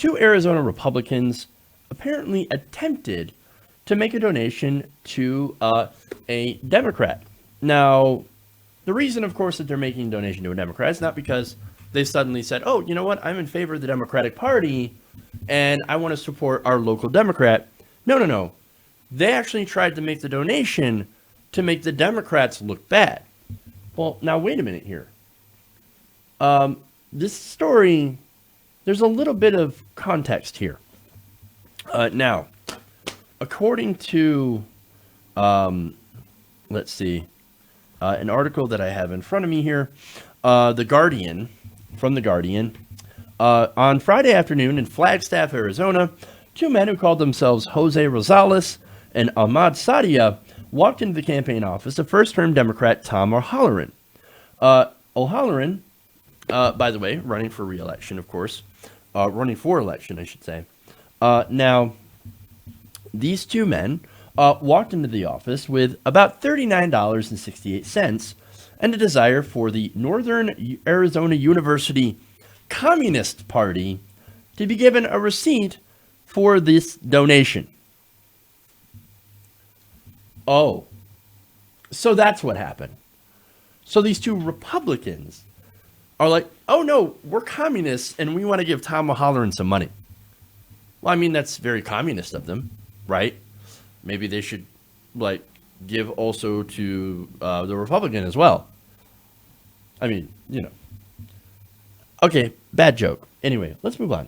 two Arizona Republicans apparently attempted to make a donation to a Democrat. Now, the reason, of course, that they're making a donation to a Democrat is not because they suddenly said, oh, you know what, I'm in favor of the Democratic Party and I want to support our local Democrat. No. They actually tried to make the donation to make the Democrats look bad. Well, now, wait a minute here. This story, there's a little bit of context here. Now, according to, let's see, an article that I have in front of me here, The Guardian, from The Guardian, on Friday afternoon in Flagstaff, Arizona, two men who called themselves Jose Rosales and Ahmad Sadia walked into the campaign office of first-term Democrat Tom O'Halloran. O'Halloran, by the way, running for re-election, of course. Running for election, I should say. Now, these two men walked into the office with about $39.68 and a desire for the Northern Arizona University Communist Party to be given a receipt for this donation. Oh, so that's what happened. So these two Republicans are like, oh no, we're communists and we want to give Tom O'Halloran some money. Well, I mean, that's very communist of them, right? Maybe they should, like, give also to the Republican as well. I mean, you know. Okay, bad joke. Anyway, let's move on.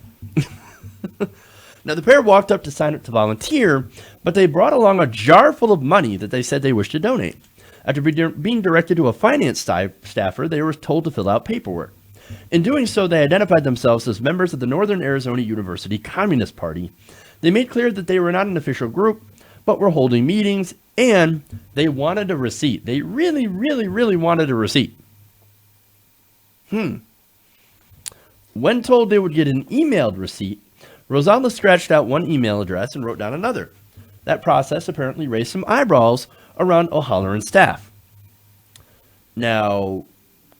Now, the pair walked up to sign up to volunteer, but they brought along a jar full of money that they said they wished to donate. After being directed to a finance staffer, they were told to fill out paperwork. In doing so, they identified themselves as members of the Northern Arizona University Communist Party. They made clear that they were not an official group, but were holding meetings, and they wanted a receipt. They really, really, really wanted a receipt. When told they would get an emailed receipt, Rosales scratched out one email address and wrote down another. That process apparently raised some eyebrows around O'Halloran's staff. Now,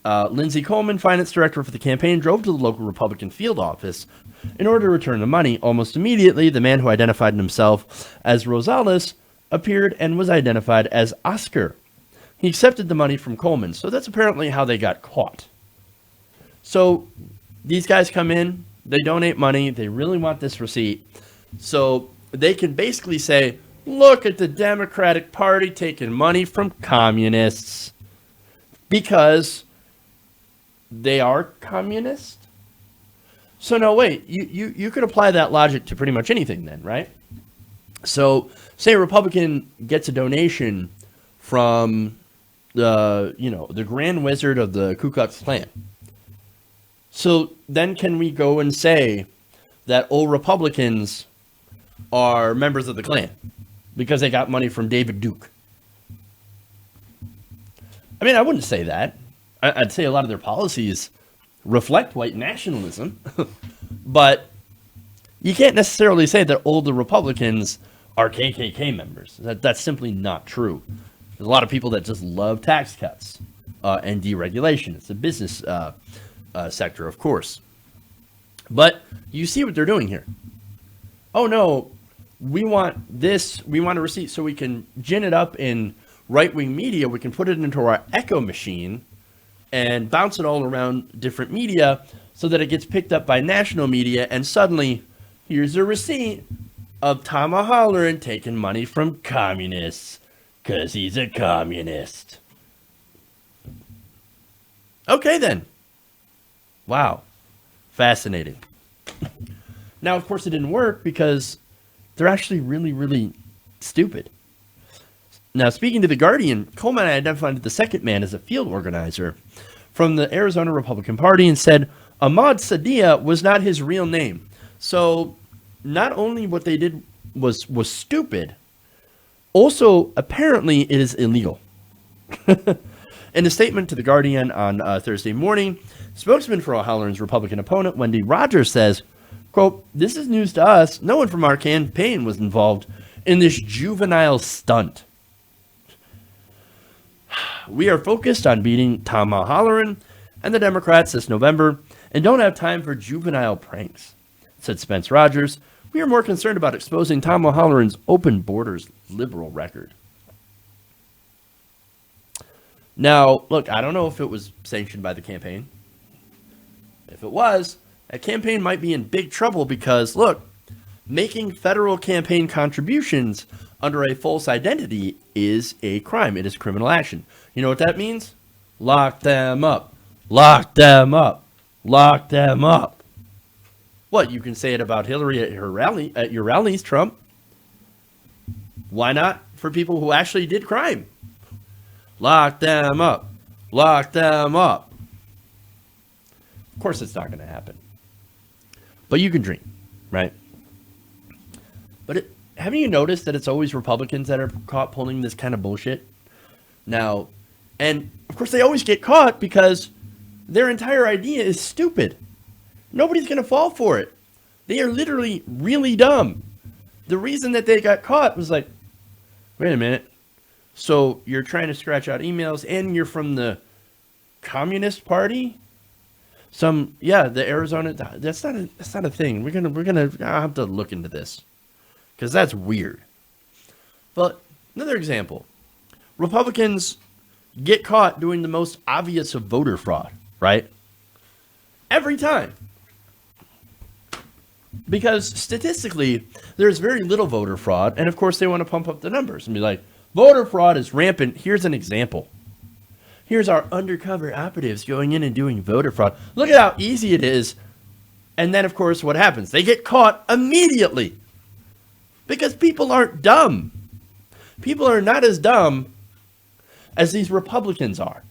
Lindsay Coleman, finance director for the campaign, drove to the local Republican field office in order to return the money. Almost immediately, the man who identified himself as Rosales appeared and was identified as Oscar. He accepted the money from Coleman, so that's apparently how they got caught. So these guys come in, they donate money, they really want this receipt, so they can basically say, look at the Democratic Party taking money from communists because they are communist. So no, wait, you could apply that logic to pretty much anything then, right? So say a Republican gets a donation from the Grand Wizard of the Ku Klux Klan. So then can we go and say that all Republicans are members of the Klan because they got money from David Duke? I mean, I wouldn't say that. I'd say a lot of their policies reflect white nationalism, but you can't necessarily say that all the Republicans are KKK members. That's simply not true. There's a lot of people that just love tax cuts and deregulation. It's a business sector, of course. But you see what they're doing here. Oh no, we want this, we want a receipt so we can gin it up in right-wing media. We can put it into our echo machine and bounce it all around different media so that it gets picked up by national media, and suddenly here's a receipt of Tom O'Halloran taking money from communists because he's a communist. Okay then. Wow. Fascinating. Now, of course, it didn't work because they're actually really, really stupid. Now, speaking to The Guardian, Coleman identified the second man as a field organizer from the Arizona Republican Party and said Ahmad Sadia was not his real name. So not only what they did was stupid, also apparently it is illegal. In a statement to The Guardian on Thursday morning, spokesman for O'Halloran's Republican opponent, Wendy Rogers, says, quote, "This is news to us. No one from our campaign was involved in this juvenile stunt. We are focused on beating Tom O'Halloran and the Democrats this November and don't have time for juvenile pranks. said Spence Rogers. We are more concerned about exposing Tom O'Halloran's open borders liberal record. Now, look, I don't know if it was sanctioned by the campaign. If it was, that campaign might be in big trouble because, look, making federal campaign contributions under a false identity is a crime. It is criminal action. You know what that means? Lock them up. Lock them up. Lock them up. What, you can say it about Hillary at your rallies, Trump. Why not for people who actually did crime? Lock them up. Lock them up. Of course it's not going to happen. But you can dream, right? But haven't you noticed that it's always Republicans that are caught pulling this kind of bullshit? Now, and of course they always get caught because their entire idea is stupid. Nobody's going to fall for it. They are literally really dumb. The reason that they got caught was like, wait a minute. So you're trying to scratch out emails and you're from the Communist Party? The Arizona, that's not a thing. I'll have to look into this because that's weird. But another example, Republicans get caught doing the most obvious of voter fraud, right? Every time. Because statistically, there's very little voter fraud. And of course, they want to pump up the numbers and be like, voter fraud is rampant. Here's an example. Here's our undercover operatives going in and doing voter fraud. Look at how easy it is. And then, of course, what happens? They get caught immediately. Because people aren't dumb. People are not as dumb as these Republicans are.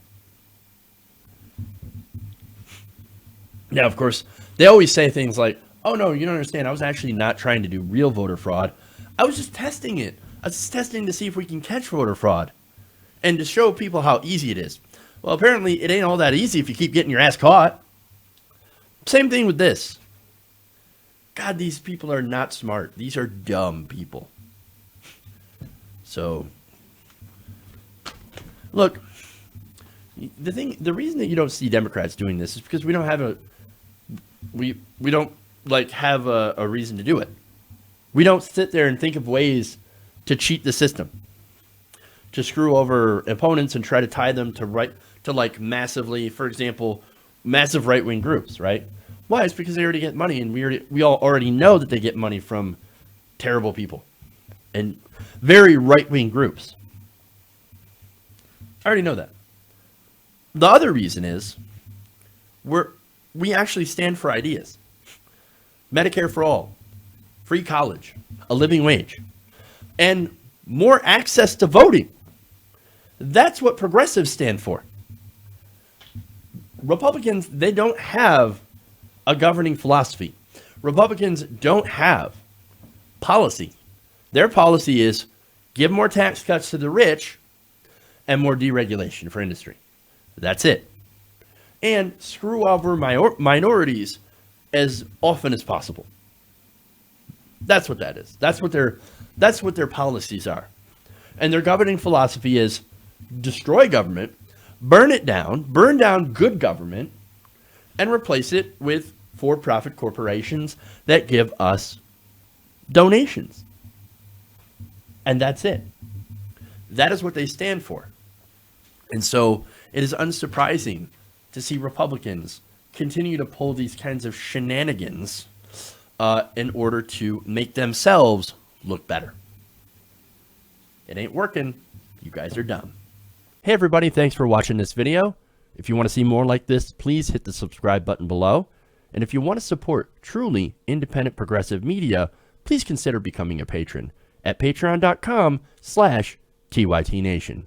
Now, of course, they always say things like, oh, no, you don't understand. I was actually not trying to do real voter fraud. I was just testing it. I was just testing to see if we can catch voter fraud and to show people how easy it is. Well, apparently it ain't all that easy if you keep getting your ass caught. Same thing with this. God, these people are not smart. These are dumb people. So, look, the reason that you don't see Democrats doing this is because we don't have a reason to do it. We don't sit there and think of ways to cheat the system, to screw over opponents and try to tie them to massively, for example, massive right-wing groups, right? Why? It's because they already get money, and we all already know that they get money from terrible people and very right-wing groups. I already know that. The other reason is we actually stand for ideas. Medicare for all, free college, a living wage, and more access to voting. That's what progressives stand for. Republicans, they don't have a governing philosophy. Republicans don't have policy. Their policy is give more tax cuts to the rich and more deregulation for industry. That's it. And screw over minorities as often as possible. That's what that is. That's what their policies are. And their governing philosophy is destroy government, burn it down, burn down good government, and replace it with for-profit corporations that give us donations. And that's it. That is what they stand for. And so it is unsurprising to see Republicans continue to pull these kinds of shenanigans in order to make themselves look better. It ain't working. You guys are dumb. Hey everybody, thanks for watching this video. If you want to see more like this, please hit the subscribe button below. And if you want to support truly independent progressive media, please consider becoming a patron at patreon.com/TYTNation.